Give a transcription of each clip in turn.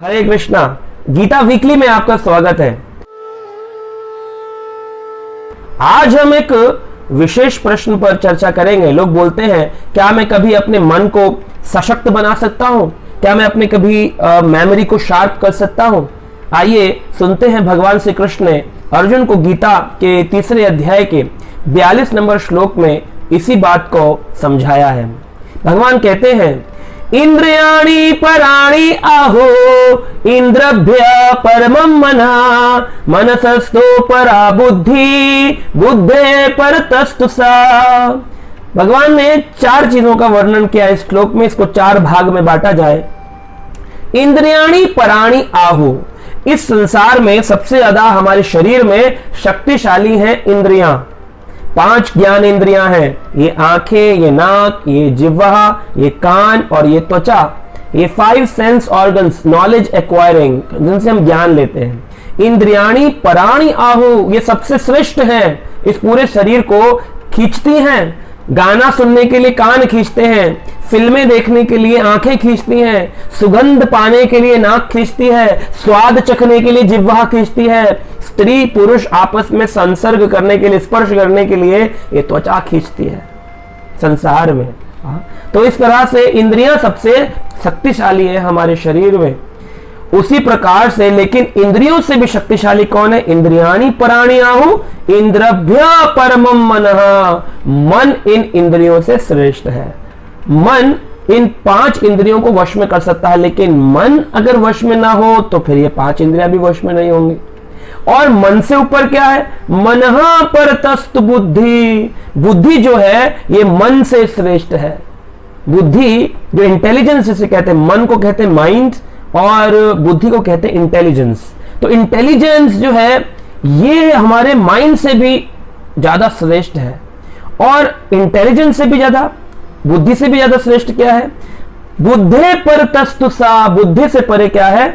हरे Krishna. Gita weekly में आपका स्वागत है। आज हम एक विशेष प्रश्न पर चर्चा करेंगे। लोग बोलते हैं, क्या मैं कभी अपने मन को सशक्त बना सकता हूं? क्या मैं अपने कभी मेमोरी को शार्प कर सकता हूं? आइए सुनते हैं भगवान श्री कृष्ण ने अर्जुन को गीता के 3 अध्याय के 42 नंबर श्लोक में इसी बात को समझाया है। भगवान कहते हैं, इंद्रियाणि पराणि आहो इंद्रभ्य परमं मनः मनसस्तु परा बुद्धि बुद्धे परतस्तु सा। भगवान ने 4 चीजों का वर्णन किया इस श्लोक में। इसको 4 भाग में बांटा जाए। इंद्रियाणि पराणि आहो, इस संसार में सबसे ज्यादा हमारे शरीर में शक्तिशाली हैं इंद्रियां। 5 ज्ञान इंद्रियां हैं। ये आंखें, ये नाक, ये जिह्वा, ये कान और ये त्वचा। ये 5 सेंस ऑर्गन्स, नॉलेज एक्वायरिंग, जिनसे हम ज्ञान लेते हैं। इंद्रियाणी पराणी आहु, ये सबसे श्रेष्ठ हैं। इस पूरे शरीर को खींचती हैं। गाना सुनने के लिए कान खींचते हैं, फिल्में देखने के लिए आंखें खींचती हैं, सुगंध पाने के लिए नाक खींचती है, स्वाद चखने के लिए जिह्वा खींचती है, स्त्री पुरुष आपस में संसर्ग करने के लिए, स्पर्श करने के लिए ये त्वचा खींचती है संसार में। तो इस तरह से इंद्रियां सबसे शक्तिशाली है हमारे शरीर में। उसी प्रकार से लेकिन इंद्रियों से भी शक्तिशाली कौन है? इंद्रियाणि पराणि आहु इंद्रभ्य परमं मनः, मन इन इंद्रियों से श्रेष्ठ है। मन इन 5 इंद्रियों को वश में कर सकता है, लेकिन मन अगर वश में ना हो तो फिर ये 5 इंद्रियां भी वश में नहीं होंगी। और मन से ऊपर क्या है? मनः परतस्तु बुद्धि, बुद्धि जो है ये मन से श्रेष्ठ है। बुद्धि जो इंटेलिजेंस जिसे कहते हैं, मन को कहते हैं माइंड और बुद्धि को कहते हैं इंटेलिजेंस। तो इंटेलिजेंस जो है ये हमारे माइंड से भी ज्यादा श्रेष्ठ है। और इंटेलिजेंस से भी ज्यादा, बुद्धि से भी ज्यादा श्रेष्ठ क्या है? बुद्धे परतस्तु सा, बुद्धि से परे क्या है?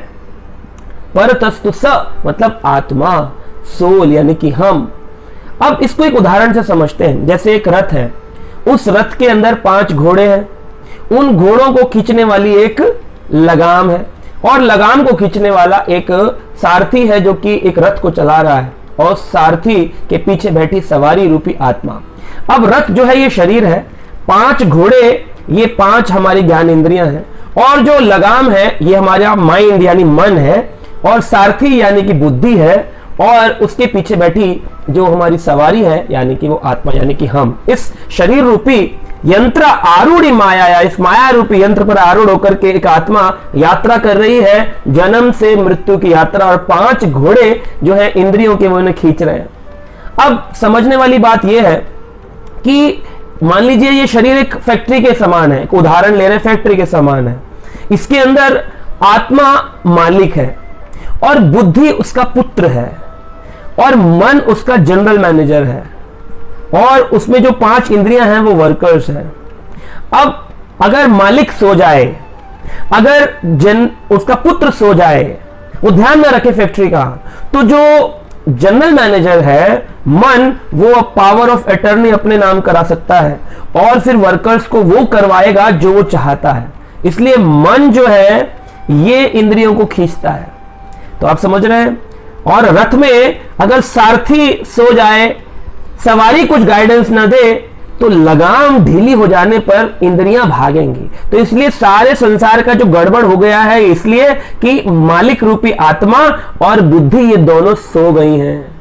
परतस्तु स मतलब आत्मा, सोल, यानी कि हम। अब इसको एक उदाहरण से समझते हैं। जैसे एक रथ है, उस रथ के अंदर 5 घोड़े हैं। उन घोड़ों को खींचने वाली एक लगाम है और लगाम को खींचने वाला एक सारथी है जो कि एक रथ को चला रहा है, और सारथी के पीछे बैठी सवारी रूपी आत्मा। अब रथ जो है ये शरीर है, 5 घोड़े ये 5 हमारी ज्ञान इंद्रियां हैं, और जो लगाम है ये हमारा माइंड यानी मन है, और सारथी यानी कि बुद्धि है, और उसके पीछे बैठी जो हमारी सवारी है यानी कि वो आत्मा यानी कि हम। इस शरीर रूपी यंत्र आरूढ़ी माया, इस माया रूपी यंत्र पर आरूढ़ होकर के एक आत्मा यात्रा कर रही है, जन्म से मृत्यु की यात्रा, और 5 घोड़े जो है इंद्रियों के वो उन्हें खींच रहे हैं। अब समझने वाली बात यह है कि मान लीजिए ये शरीर एक फैक्ट्री के समान है, एक उदाहरण ले रहे हैं, फैक्ट्री के समान है। इसके अंदर आत्मा मालिक है और बुद्धि उसका पुत्र है और मन उसका जनरल मैनेजर है, और उसमें जो 5 इंद्रियां हैं वो वर्कर्स हैं। अब अगर मालिक सो जाए, अगर उसका पुत्र सो जाए, वो ध्यान में रखे फैक्ट्री का, तो जो जनरल मैनेजर है मन, वो पावर ऑफ अटर्नी अपने नाम करा सकता है और फिर वर्कर्स को वो करवाएगा जो वो चाहता है। इसलिए मन जो है ये इंद्रियों को खींचता है। तो आप समझ रहे हैं। और रथ में अगर सारथी सो जाए, सवारी कुछ गाइडेंस ना दे, तो लगाम ढीली हो जाने पर इंद्रियां भागेंगी। तो इसलिए सारे संसार का जो गड़बड़ हो गया है, इसलिए कि मालिक रूपी आत्मा और बुद्धि ये दोनों सो गई हैं।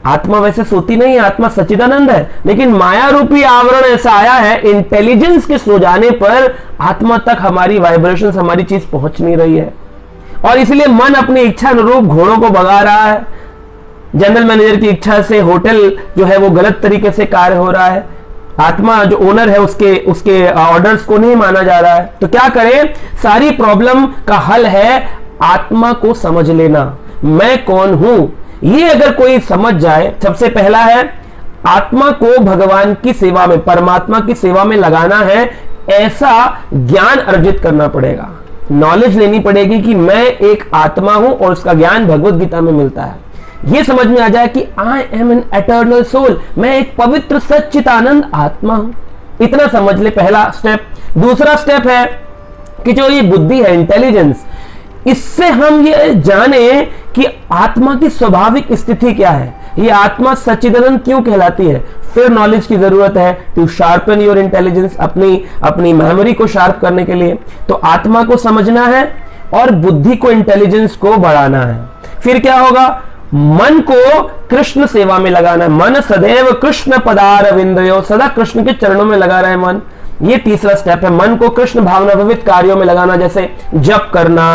आत्मा वैसे सोती नहीं है, आत्मा सच्चिदानंद है, लेकिन माया रूपी आवरण ऐसा आया है, इंटेलिजेंस के सो जाने पर आत्मा तक हमारी वाइब्रेशंस, हमारी चीज पहुंच नहीं रही है, और इसलिए मन अपनी इच्छा अनुरूप घोड़ों को भगा रहा है। जनरल मैनेजर की इच्छा से होटल जो है वो गलत तरीके से कार्य हो रहा है। आत्मा जो ओनर है उसके ऑर्डर्स को नहीं माना जा रहा है। तो क्या करें? सारी प्रॉब्लम का हल है आत्मा को समझ लेना, मैं कौन हूं। ये अगर कोई समझ जाए, सबसे पहला है आत्मा को भगवान की सेवा में, परमात्मा की सेवा में लगाना है। ऐसा ज्ञान अर्जित करना पड़ेगा, नॉलेज लेनी पड़ेगी कि मैं एक आत्मा हूं, और उसका ज्ञान भगवत गीता में मिलता है। ये समझ में आ जाए कि I am an eternal soul, मैं एक पवित्र सच्चिदानंद आत्मा हूं। इतना समझ ले, पहला स्टेप। दूसरा स्टेप है कि जो ये बुद्धि है, इंटेलिजेंस, इससे हम ये जाने कि आत्मा की स्वाभाविक स्थिति क्या है, ये आत्मा सच्चिदानंद क्यों कहलाती है। फिर नॉलेज की जरूरत है टू शार्पन योर इंटेलिजेंस, अपनी मेमोरी को शार्प करने के लिए। तो आत्मा को समझना है और बुद्धि को, इंटेलिजेंस को बढ़ाना है। फिर क्या होगा, मन को कृष्ण सेवा में लगाना है। मन सदैव कृष्ण पदार विंदयो, सदा कृष्ण के चरणों में लगा रहे मन। ये तीसरा स्टेप है, मन को कृष्ण भावना भवित कार्यों में लगाना, जैसे जप करना,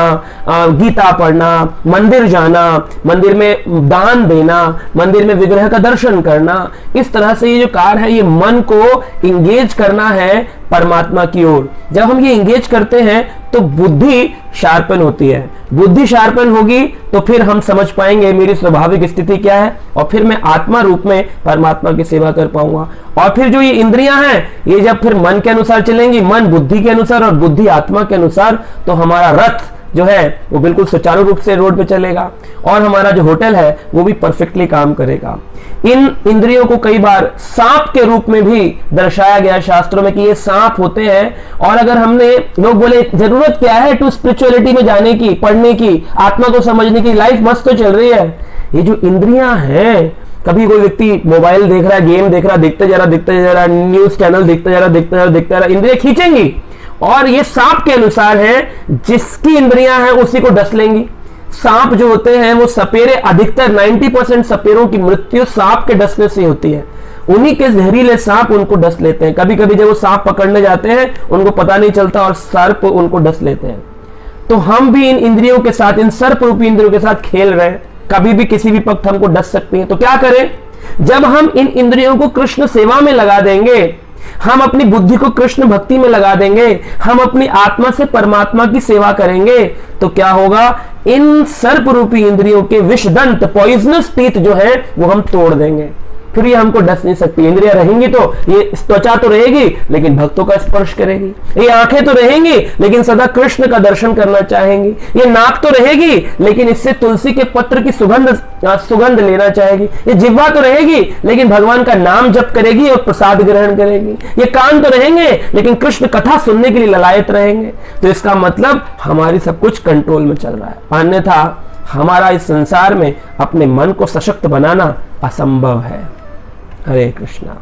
गीता पढ़ना, मंदिर जाना, मंदिर में दान देना, मंदिर में विग्रह का दर्शन करना। इस तरह से ये जो कार्य है, ये मन को इंगेज करना है परमात्मा की ओर। जब हम ये इंगेज करते हैं तो बुद्धि शार्पन होती है। बुद्धि शार्पन होगी तो फिर हम समझ पाएंगे मेरी स्वाभाविक स्थिति क्या है, और फिर मैं आत्मा रूप में परमात्मा की सेवा कर पाऊंगा। और फिर जो ये इंद्रियां हैं, ये जब फिर मन के अनुसार चलेंगी, मन बुद्धि के अनुसार और बुद्धि आत्मा के अनुसार, तो हमारा रथ जो है वो बिल्कुल सुचारू रूप से रोड पे चलेगा, और हमारा जो होटल है वो भी परफेक्टली काम करेगा। इन इंद्रियों को कई बार सांप के रूप में भी दर्शाया गया शास्त्रों में कि ये सांप होते हैं। और अगर हमने, लोग बोले जरूरत क्या है टू स्पिरिचुअलिटी में जाने की, पढ़ने की, आत्मा को समझने की, लाइफ मस्त तो चल रही है। ये जो इंद्रियां हैं, कभी कोई व्यक्ति मोबाइल देख रहा है, गेम देख रहा है, देखते जा रहा, न्यूज चैनल देखते जा रहा, इंद्रियां खींचेंगी, और ये सांप के अनुसार है, जिसकी इंद्रियां हैं उसी को डस लेंगी। सांप जो होते हैं वो सपेरे, अधिकतर 90% सपेरों की मृत्यु सांप के डसने से होती है। उन्हीं के जहरीले सांप उनको डस लेते हैं। कभी कभी जब वो सांप पकड़ने जाते हैं उनको पता नहीं चलता और सर्प उनको डस लेते हैं। तो हम भी इन इंद्रियों के साथ, इन सर्प रूपी इंद्रियों के साथ खेल रहे हैं, कभी भी किसी भी वक्त हमको डस सकती हैं। तो क्या करें, जब हम इन इंद्रियों को कृष्ण सेवा में लगा देंगे, हम अपनी बुद्धि को कृष्ण भक्ति में लगा देंगे, हम अपनी आत्मा से परमात्मा की सेवा करेंगे, तो क्या होगा, इन सर्प रूपी इंद्रियों के विषदंत, पॉइजनस टीथ जो है वो हम तोड़ देंगे। फिर ये हमको डस नहीं सकती। इंद्रियां रहेंगी तो ये त्वचा तो रहेगी लेकिन भक्तों का स्पर्श करेगी, ये आंखें तो रहेंगी लेकिन सदा कृष्ण का दर्शन करना चाहेंगी, ये नाक तो रहेगी लेकिन इससे तुलसी के पत्र की सुगंध लेना चाहेगी, ये जिह्वा तो रहेगी लेकिन भगवान का नाम जप करेगी और प्रसाद ग्रहण करेगी, ये कान तो रहेंगे लेकिन कृष्ण कथा सुनने के लिए ललायत रहेंगे। तो इसका मतलब हमारी सब कुछ कंट्रोल में चल रहा है, अन्यथा हमारा इस संसार में अपने मन को सशक्त बनाना असंभव है। हरे कृष्णा।